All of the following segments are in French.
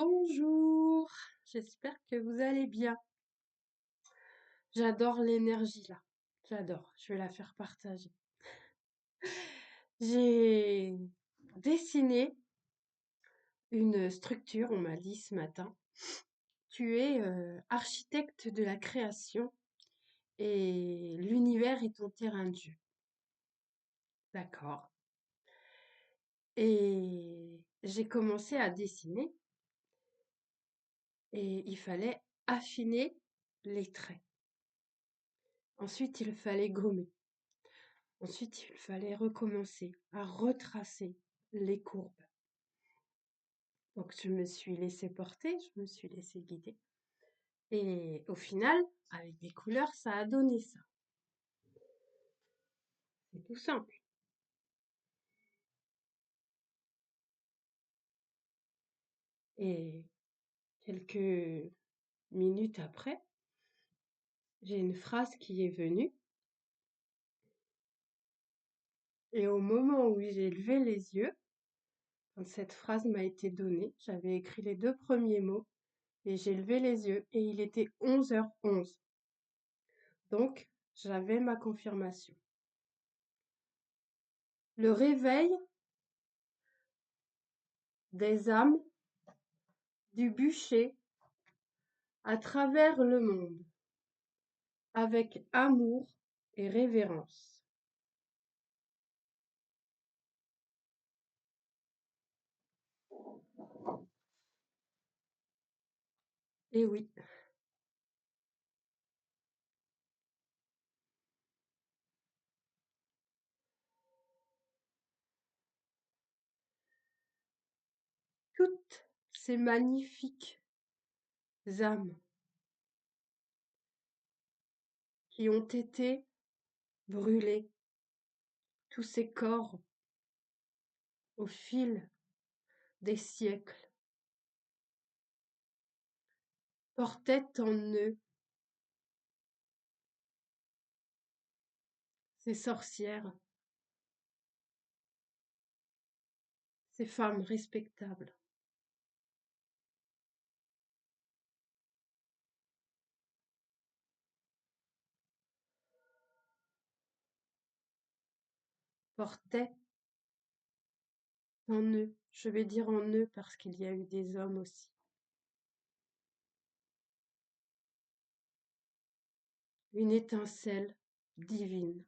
Bonjour, j'espère que vous allez bien. J'adore l'énergie là, j'adore, je vais la faire partager. J'ai dessiné une structure, on m'a dit ce matin. Tu es architecte de la création et l'univers est ton terrain de jeu. D'accord. Et j'ai commencé à dessiner et il fallait affiner les traits. Ensuite, il fallait gommer. Ensuite, il fallait recommencer à retracer les courbes. Donc, je me suis laissée porter, je me suis laissée guider. Et au final, avec des couleurs, ça a donné ça. C'est tout simple. Et quelques minutes après, j'ai une phrase qui est venue. Et au moment où j'ai levé les yeux, quand cette phrase m'a été donnée, j'avais écrit les 2 premiers mots et j'ai levé les yeux et il était 11h11. Donc, j'avais ma confirmation. Le réveil des âmes du bûcher à travers le monde, avec amour et révérence. Et oui, toutes ces magnifiques âmes qui ont été brûlées, tous ces corps au fil des siècles, portaient en eux ces sorcières, ces femmes respectables. Portaient en eux, je vais dire en eux parce qu'il y a eu des hommes aussi, une étincelle divine.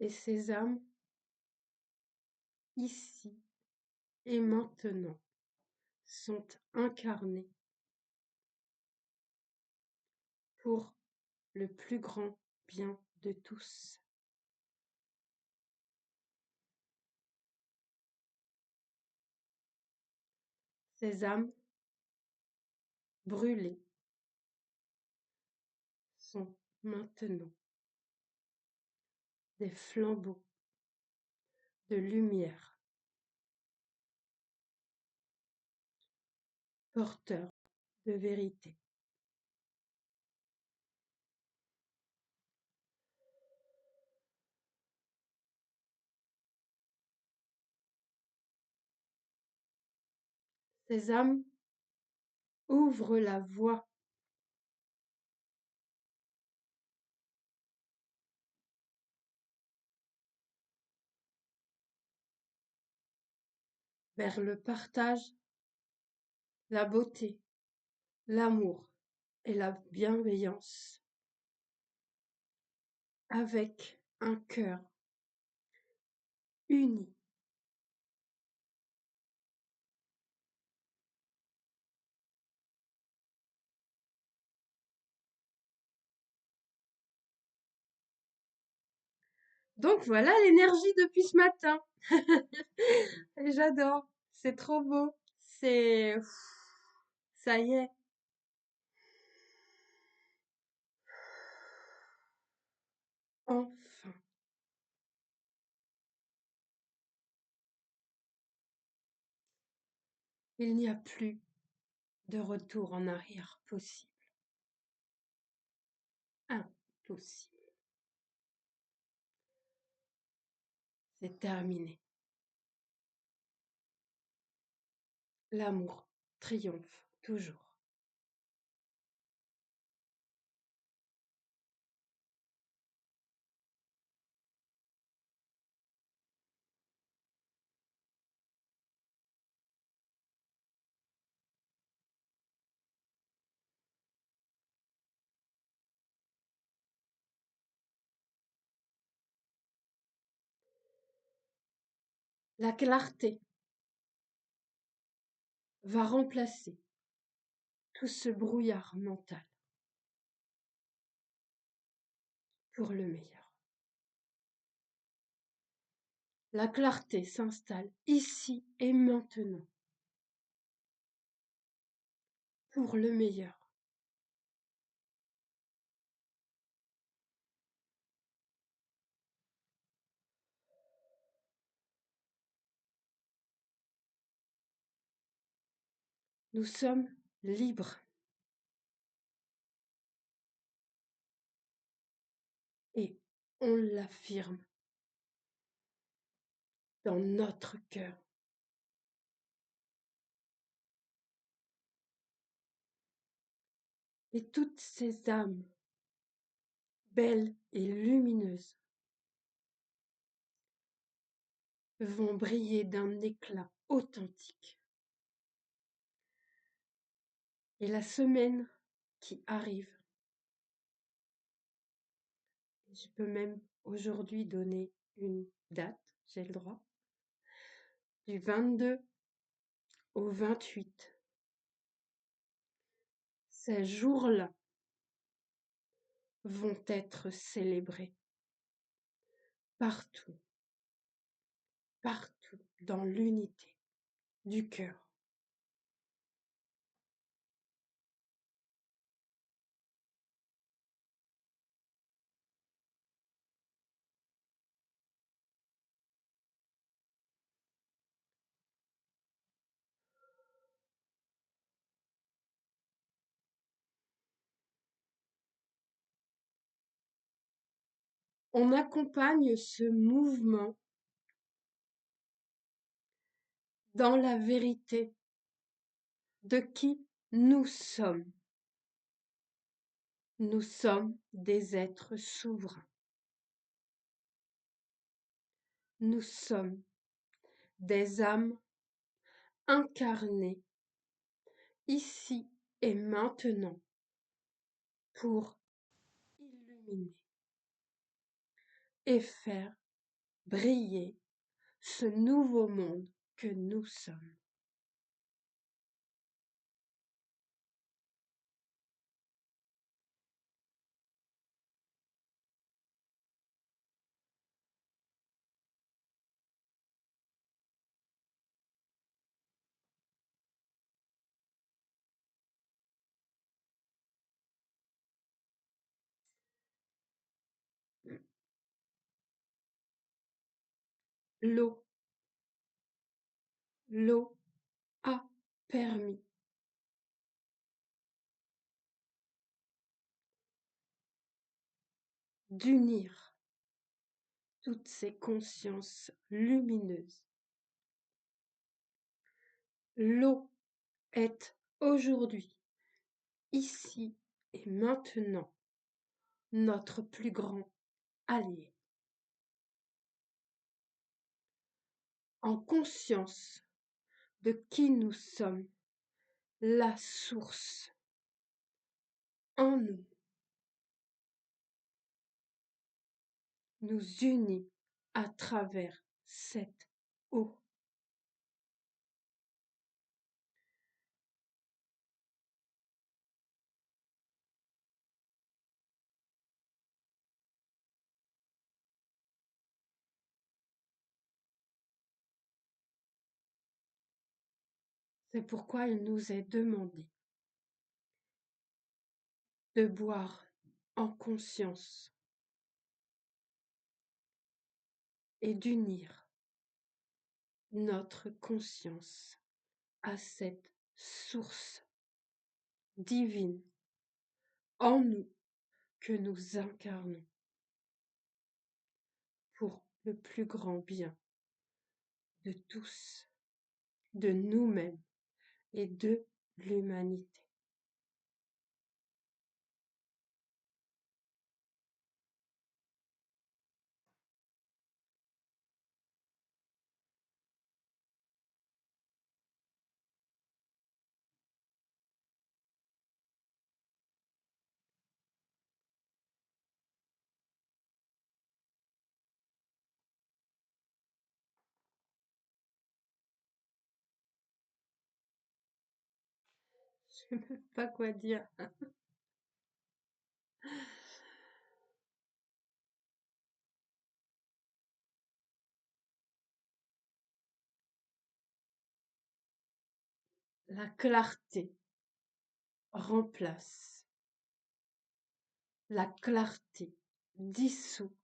Et ces âmes, ici et maintenant, sont incarnées pour le plus grand bien de tous. Ces âmes brûlées sont maintenant des flambeaux de lumière, porteurs de vérité. Ces âmes ouvrent la voie vers le partage, la beauté, l'amour et la bienveillance, avec un cœur uni. Donc voilà l'énergie depuis ce matin. Et j'adore, c'est trop beau. C'est... Ça y est. Enfin. Il n'y a plus de retour en arrière possible. Impossible. C'est terminé. L'amour triomphe toujours. La clarté va remplacer tout ce brouillard mental pour le meilleur. La clarté s'installe ici et maintenant pour le meilleur. Nous sommes libres et on l'affirme dans notre cœur. Et toutes ces âmes belles et lumineuses vont briller d'un éclat authentique. Et la semaine qui arrive, je peux même aujourd'hui donner une date, j'ai le droit, du 22 au 28. Ces jours-là vont être célébrés partout, partout dans l'unité du cœur. On accompagne ce mouvement dans la vérité de qui nous sommes. Nous sommes des êtres souverains. Nous sommes des âmes incarnées ici et maintenant pour illuminer et faire briller ce nouveau monde que nous sommes. L'eau, l'eau a permis d'unir toutes ces consciences lumineuses. L'eau est aujourd'hui, ici et maintenant, notre plus grand allié. En conscience de qui nous sommes, la source en nous nous unit à travers cette eau. C'est pourquoi il nous est demandé de boire en conscience et d'unir notre conscience à cette source divine en nous que nous incarnons pour le plus grand bien de tous, de nous-mêmes et de l'humanité. Je ne sais même pas quoi dire. La clarté remplace, la clarté dissout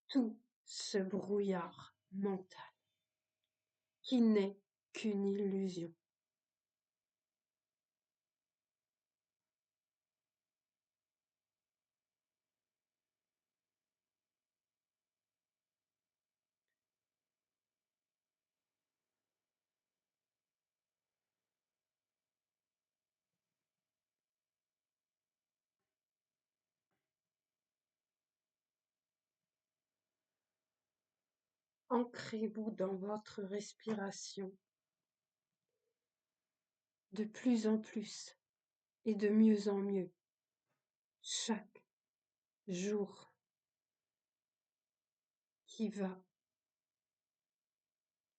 tout ce brouillard mental qui n'est qu'une illusion. Ancrez-vous dans votre respiration de plus en plus et de mieux en mieux chaque jour qui va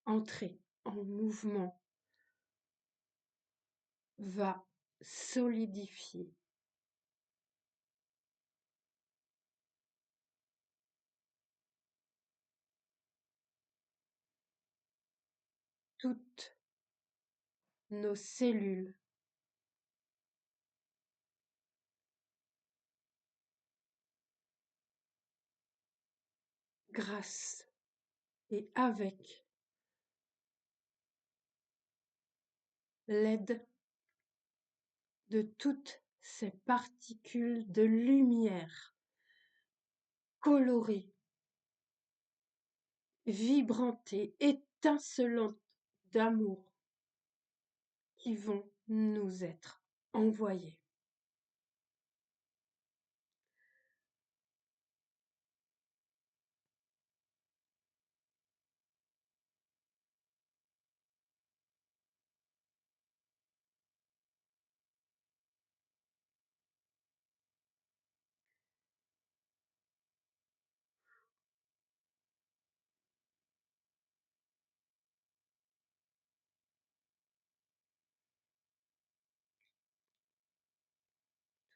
entrer en mouvement va solidifier toutes nos cellules grâce et avec l'aide de toutes ces particules de lumière colorées, vibrantes et étincelantes d'amour qui vont nous être envoyées.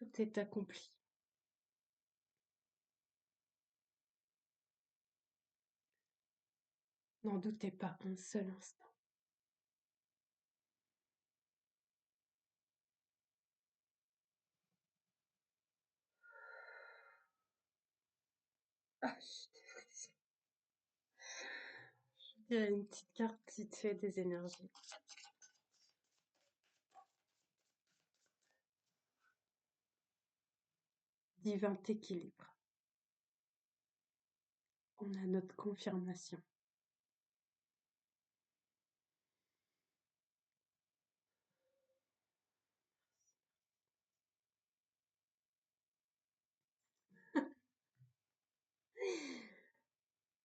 Tout est accompli. N'en doutez pas un seul instant. Ah, il y a une petite carte qui te fait des énergies. Divin équilibre. On a notre confirmation.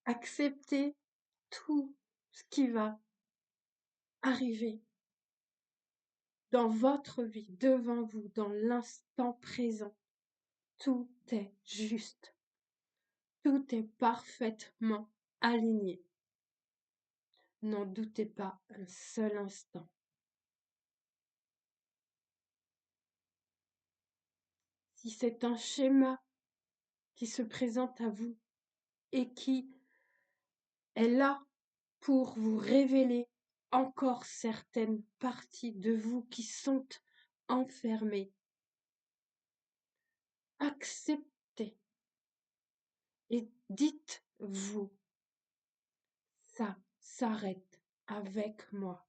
Acceptez tout ce qui va arriver dans votre vie, devant vous, dans l'instant présent. Tout est juste. Tout est parfaitement aligné. N'en doutez pas un seul instant. Si c'est un schéma qui se présente à vous et qui est là pour vous révéler encore certaines parties de vous qui sont enfermées, acceptez et dites-vous, ça s'arrête avec moi.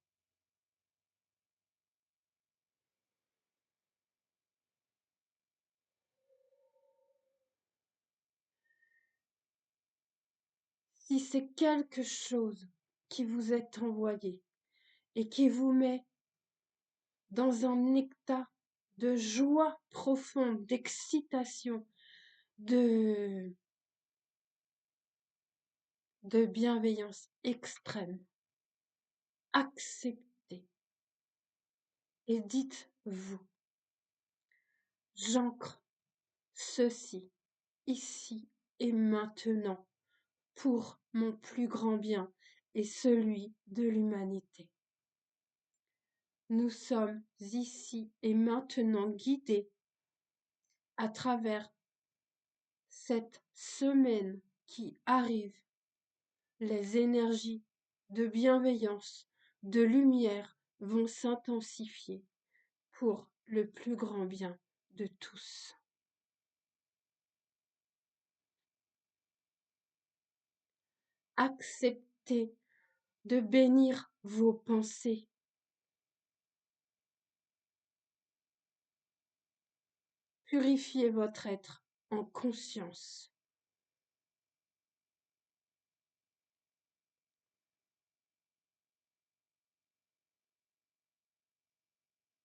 Si c'est quelque chose qui vous est envoyé et qui vous met dans un état de joie profonde, d'excitation, de, de bienveillance extrême, acceptez et dites-vous, j'ancre ceci ici et maintenant pour mon plus grand bien et celui de l'humanité. Nous sommes ici et maintenant guidés à travers cette semaine qui arrive. Les énergies de bienveillance, de lumière vont s'intensifier pour le plus grand bien de tous. Acceptez de bénir vos pensées. Purifiez votre être en conscience.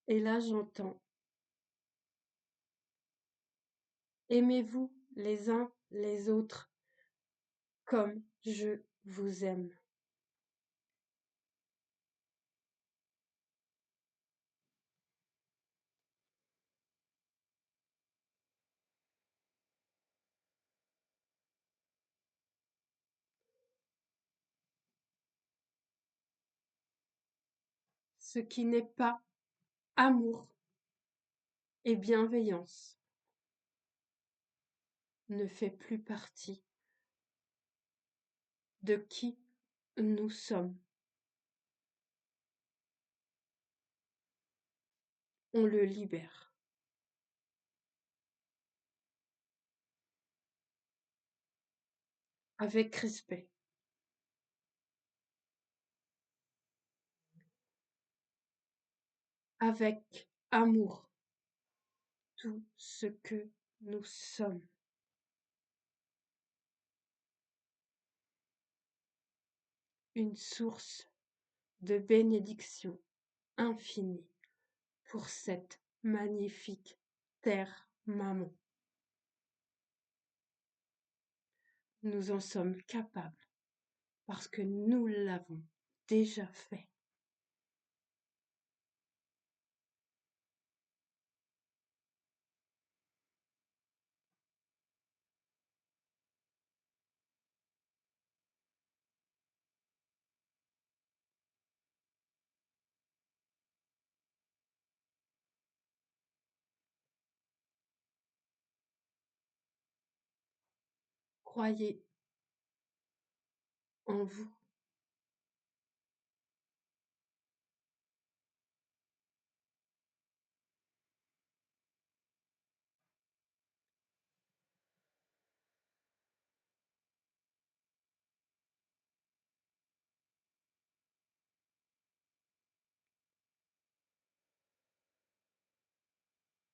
Et là, j'entends. Aimez-vous les uns les autres comme je vous aime. Ce qui n'est pas amour et bienveillance ne fait plus partie de qui nous sommes. On le libère. Avec respect, avec amour, tout ce que nous sommes. Une source de bénédiction infinie pour cette magnifique terre maman. Nous en sommes capables parce que nous l'avons déjà fait. Croyez en vous.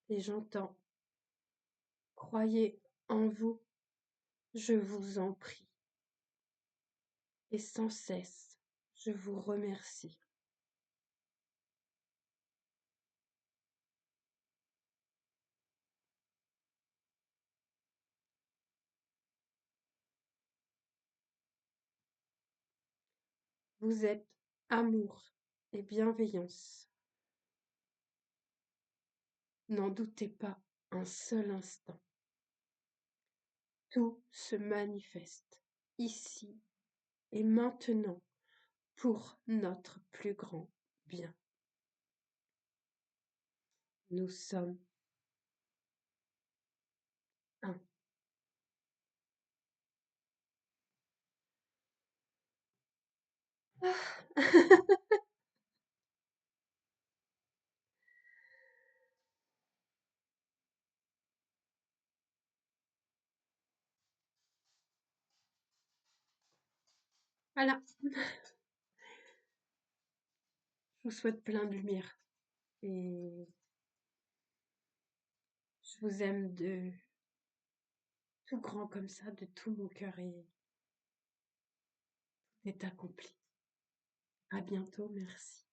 Et j'entends. Croyez en vous, je vous en prie. Et sans cesse, je vous remercie. Vous êtes amour et bienveillance. N'en doutez pas un seul instant. Tout se manifeste ici et maintenant pour notre plus grand bien. Nous sommes un. Voilà. Je vous souhaite plein de lumière et je vous aime de tout grand comme ça, de tout mon cœur et est accompli. À bientôt, merci.